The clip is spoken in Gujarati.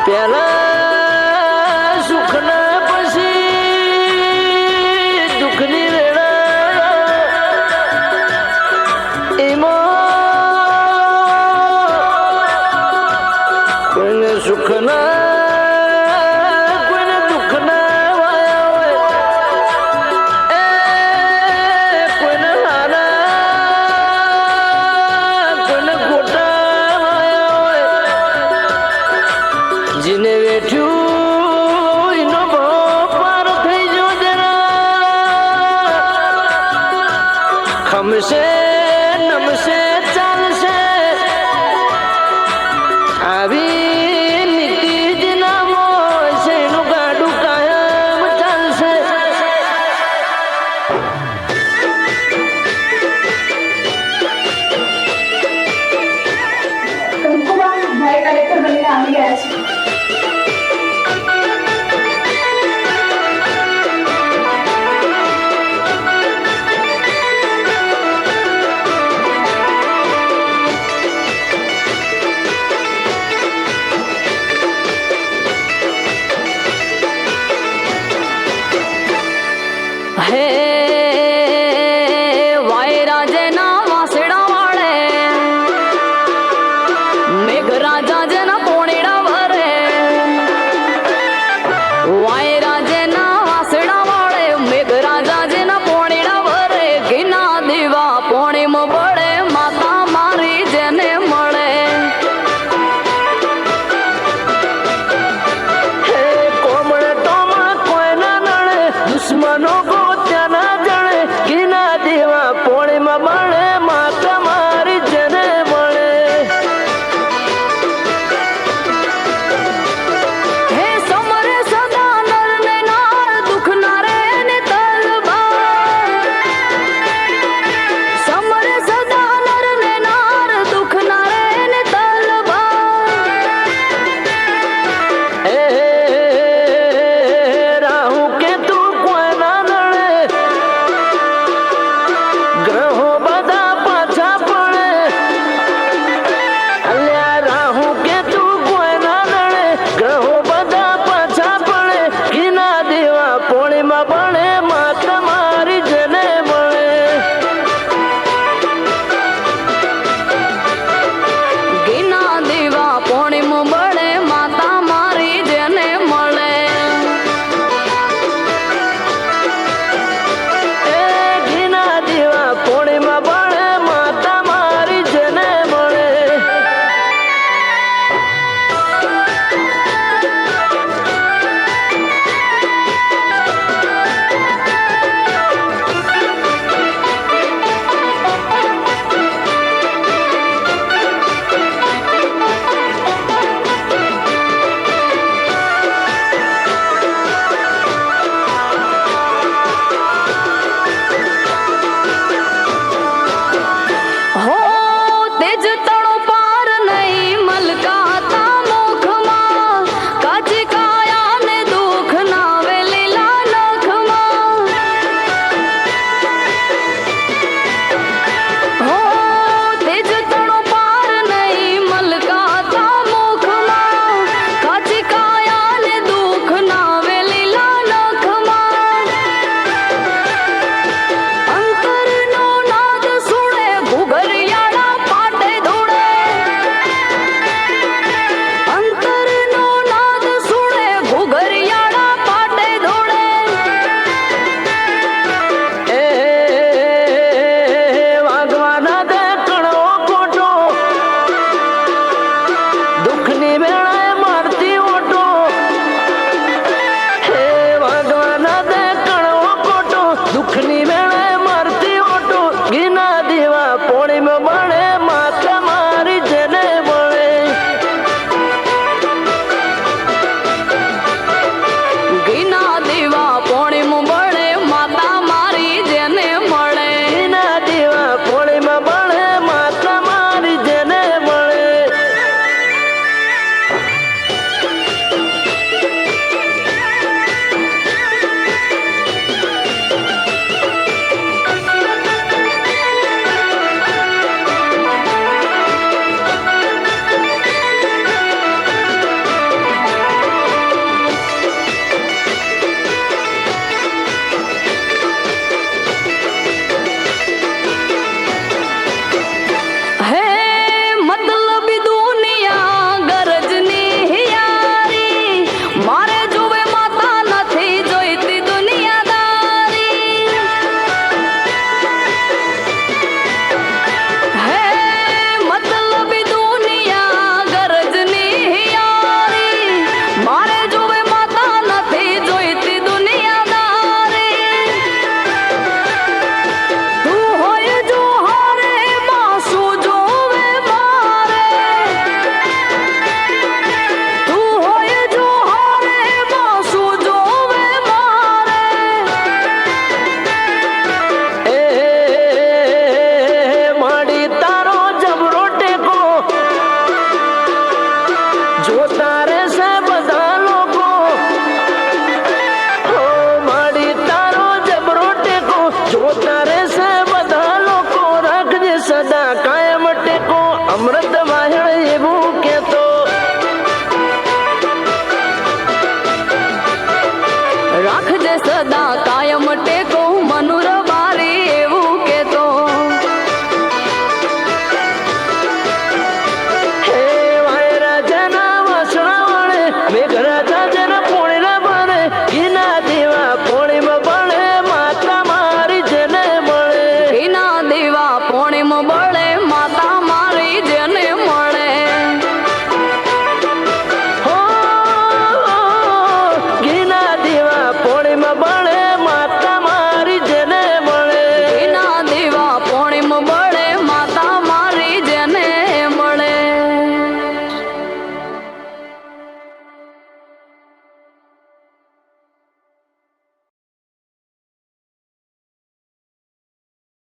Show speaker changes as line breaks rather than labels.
પેલા સુખના પછી દુઃખની વેળા એમાં કોઈને સુખના કોઈને દુઃખના વાયા હોય એ કોઈને હારા કોઈને ખોટા વાયા હોય જીને વેઠ્યું એનો પાર થઈ જો જરા ખમશે નમશે ચાલશે આવી નીતિ જ નામો છે એનું ગાડું કાયમ ચાલશે
કંકુબાન ભાઈ કલેક્ટર બનીને આવી ગયા છે.
હે વાયરાજના વાસડા વાળે મેઘરાજા જેના પોણીડા ભરે
છે બધા લોકો ઓ માડી તારો જબરો ટેકો જોતા રહેશે બધા લોકો રાખજે સદા કાયમ ટેકો અમૃત વાહણ એવું કેતો
રાખજે સદા કાયમ ટેકો મનુર બારી એવું કેતો
હે વાય રાજાના વાસણા વળે મેઘરાજા જેના પોણીના બને ઘીના દેવા પોણીમાં બળે માતા મારી જેને મળે
એના દેવા પોણીમ બળે માતા મારી જેને